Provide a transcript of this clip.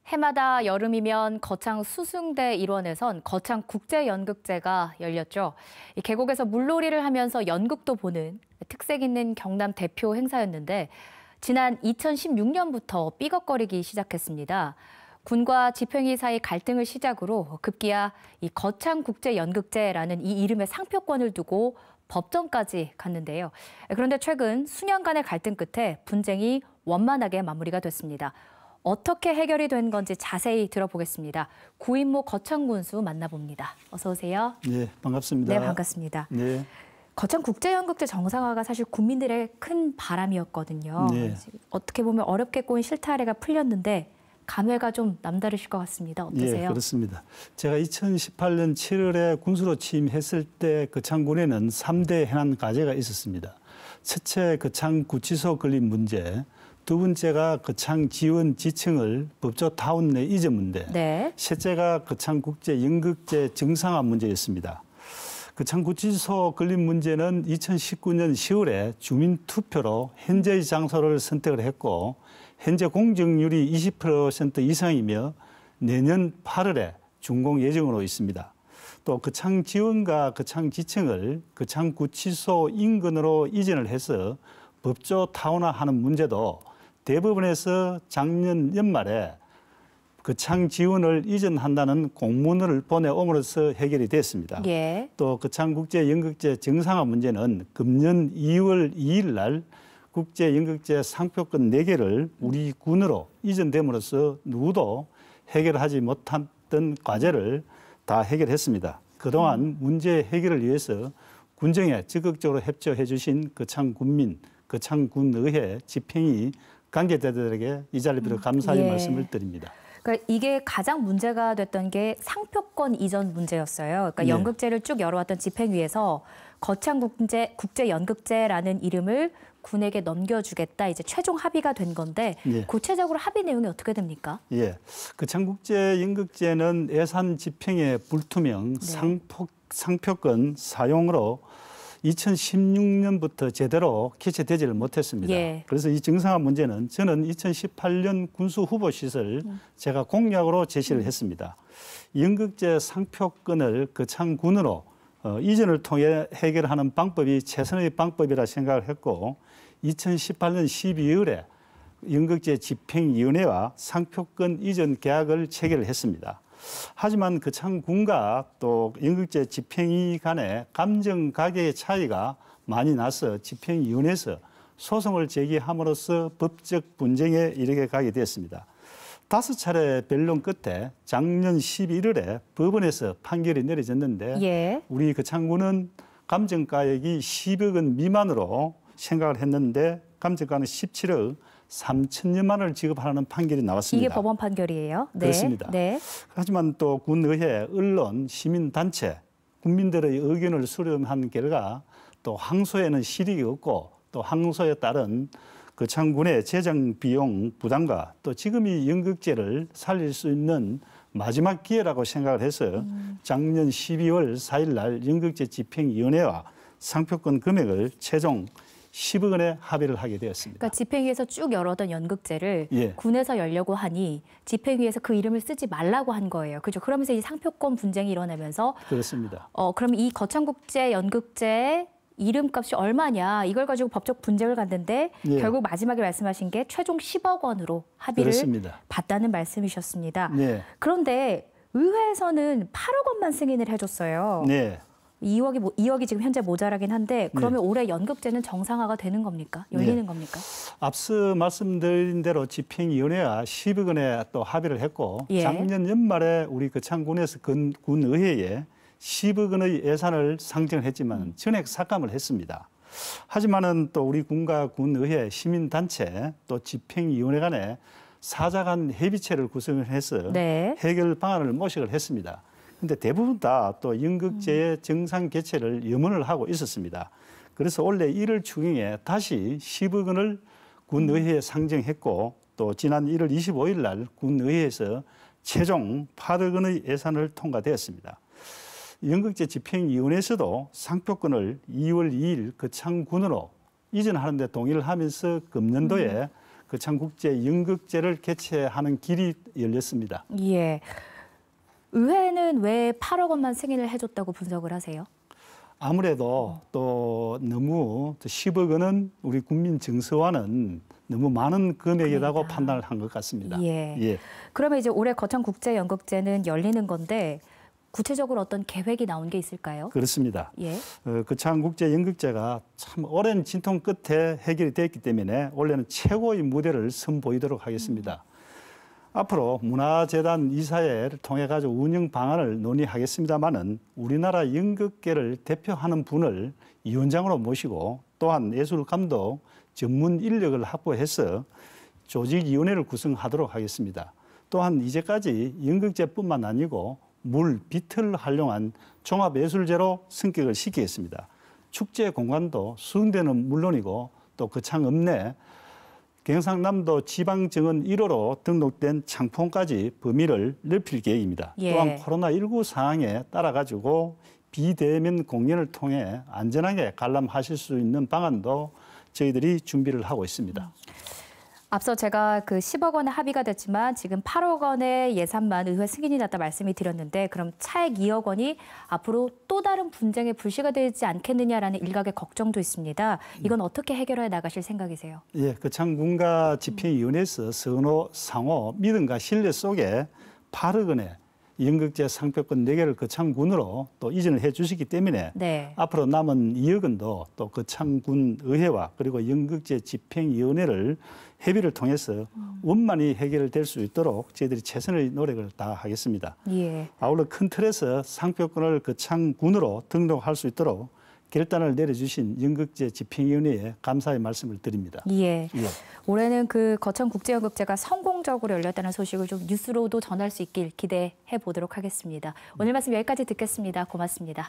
해마다 여름이면 거창 수승대 일원에선 거창 국제연극제가 열렸죠. 이 계곡에서 물놀이를 하면서 연극도 보는 특색 있는 경남 대표 행사였는데 지난 2016년부터 삐걱거리기 시작했습니다. 군과 집행위 사이 갈등을 시작으로 급기야 이 거창 국제연극제라는 이 이름의 상표권을 두고 법정까지 갔는데요. 그런데 최근 수년간의 갈등 끝에 분쟁이 원만하게 마무리가 됐습니다. 어떻게 해결이 된 건지 자세히 들어보겠습니다. 구인모 거창군수 만나봅니다. 어서 오세요. 네, 반갑습니다. 네, 반갑습니다. 네. 거창 국제연극제 정상화가 사실 국민들의 큰 바람이었거든요. 네. 어떻게 보면 어렵게 꼬인 실타래가 풀렸는데 감회가 좀 남다르실 것 같습니다. 어떠세요? 네, 그렇습니다. 제가 2018년 7월에 군수로 취임했을 때 거창군에는 3대 해난 과제가 있었습니다. 첫째, 거창구치소 건립 문제. 두 번째가 거창 지원 지층을 법조 타운 내 이전 문제. 네. 셋째가 거창국제연극제 정상화 문제였습니다. 거창구치소 건립 문제는 2019년 10월에 주민투표로 현재의 장소를 선택을 했고 현재 공정률이 20% 이상이며 내년 8월에 준공 예정으로 있습니다. 또 거창 지원과 거창 지층을 거창구치소 인근으로 이전을 해서 법조 타운화하는 문제도 대법원에서 작년 연말에 거창 지원을 이전한다는 공문을 보내옴으로써 해결이 됐습니다. 예. 또 거창국제연극제 정상화 문제는 금년 2월 2일 날 국제연극제 상표권 4개를 우리 군으로 이전됨으로써 누구도 해결하지 못했던 과제를 다 해결했습니다. 그동안 문제 해결을 위해서 군정에 적극적으로 협조해 주신 거창군민, 거창군의회, 집행위 관계자들에게 이 자리를 빌어 감사의 말씀을 드립니다. 그러니까 이게 가장 문제가 됐던 게 상표권 이전 문제였어요. 그러니까 연극제를 쭉 열어왔던 집행위에서 거창국제연극제라는 이름을 군에게 넘겨주겠다. 이제 최종 합의가 된 건데 구체적으로 합의 내용이 어떻게 됩니까? 예, 거창국제연극제는 예산 집행의 불투명 상표권 사용으로 2016년부터 제대로 개최되지를 못했습니다. 그래서 이 정상화 문제는 저는 2018년 군수 후보 시절 제가 공약으로 제시를 했습니다. 연극제 상표권을 거창군으로 이전을 통해 해결하는 방법이 최선의 방법이라 생각을 했고 2018년 12월에 연극제 집행위원회와 상표권 이전 계약을 체결을 했습니다. 하지만 거창군과 또 연극제 집행위 간의 감정 가격의 차이가 많이 나서 집행위원회에서 소송을 제기함으로써 법적 분쟁에 이르게 가게 되었습니다. 5차례 변론 끝에 작년 11월에 법원에서 판결이 내려졌는데 우리 거창군은 감정가액이 10억 원 미만으로 생각을 했는데 감정가는 17억 3천여만 원을 지급하라는 판결이 나왔습니다. 이게 법원 판결이에요? 그렇습니다. 하지만 또 군의회, 언론, 시민단체, 국민들의 의견을 수렴한 결과 또 항소에는 실익이 없고 또 항소에 따른 거창군의 재정 비용 부담과 또 지금 이 연극제를 살릴 수 있는 마지막 기회라고 생각을 해서 작년 12월 4일 날 연극제 집행위원회와 상표권 금액을 최종 10억 원에 합의를 하게 되었습니다. 그러니까 집행위에서 쭉 열어던 연극제를 군에서 열려고 하니 집행위에서 그 이름을 쓰지 말라고 한 거예요. 그렇죠? 그러면서 이 상표권 분쟁이 일어나면서 그렇습니다. 그럼 이 거창국제 연극제 이름값이 얼마냐 이걸 가지고 법적 분쟁을 갔는데 결국 마지막에 말씀하신 게 최종 10억 원으로 합의를 봤다는 말씀이셨습니다. 그런데 의회에서는 8억 원만 승인을 해줬어요. 2억이 지금 현재 모자라긴 한데 그러면 올해 연극제는 정상화가 되는 겁니까? 열리는 겁니까? 앞서 말씀드린 대로 집행위원회와 10억 원에 또 합의를 했고 작년 연말에 우리 거창군에서 군의회에 10억 원의 예산을 상정을 했지만 전액 삭감을 했습니다. 하지만은 또 우리 군과 군의회, 시민단체 또 집행위원회 간에 사자 간 협의체를 구성을 해서 해결 방안을 모색을 했습니다. 근데 대부분 다 또 연극제의 정상 개최를 염원을 하고 있었습니다. 그래서 올해 1월 추경에 다시 10억 원을 군의회에 상정했고 또 지난 1월 25일 날 군의회에서 최종 8억 원의 예산을 통과되었습니다. 연극제 집행위원회에서도 상표권을 2월 2일 거창군으로 이전하는 데 동의를 하면서 금년도에 거창국제연극제를 개최하는 길이 열렸습니다. 예. 의회는 왜 8억 원만 승인을 해줬다고 분석을 하세요? 아무래도 또 너무 10억 원은 우리 국민 정서와는 너무 많은 금액이라고 판단을 한 것 같습니다. 예. 그러면 이제 올해 거창국제연극제는 열리는 건데 구체적으로 어떤 계획이 나온 게 있을까요? 그렇습니다. 예. 거창국제연극제가 참 오랜 진통 끝에 해결이 됐기 때문에 올해는 최고의 무대를 선보이도록 하겠습니다. 앞으로 문화재단 이사회를 통해 가지고 운영 방안을 논의하겠습니다마는 우리나라 연극계를 대표하는 분을 위원장으로 모시고 또한 예술감독 전문 인력을 확보해서 조직위원회를 구성하도록 하겠습니다. 또한 이제까지 연극제뿐만 아니고 물, 빛을 활용한 종합예술제로 성격을 시키겠습니다. 축제 공간도 수성대는 물론이고 또 거창읍 내 경상남도 지방정원 1호로 등록된 창포까지 범위를 넓힐 계획입니다. 또한 코로나19 상황에 따라 가지고 비대면 공연을 통해 안전하게 관람하실 수 있는 방안도 저희들이 준비를 하고 있습니다. 앞서 제가 그 10억 원의 합의가 됐지만 지금 8억 원의 예산만 의회 승인이 났다 말씀을 드렸는데 그럼 차액 2억 원이 앞으로 또 다른 분쟁의 불씨가 되지 않겠느냐라는 일각의 걱정도 있습니다. 이건 어떻게 해결해 나가실 생각이세요? 예, 거창군가 집행위원회에서 선호, 상호, 믿음과 신뢰 속에 8억 원의 연극제 상표권 4개를 거창군으로 또 이전을 해 주시기 때문에 앞으로 남은 2억 원도 또 거창군 의회와 그리고 연극제 집행위원회를 협의를 통해서 원만히 해결될 수 있도록 저희들이 최선의 노력을 다하겠습니다. 아울러 큰 틀에서 상표권을 거창군으로 등록할 수 있도록 결단을 내려주신 연극제 집행위원회에 감사의 말씀을 드립니다. 올해는 그 거창국제연극제가 성공적으로 열렸다는 소식을 좀 뉴스로도 전할 수 있길 기대해 보도록 하겠습니다. 오늘 말씀 여기까지 듣겠습니다. 고맙습니다.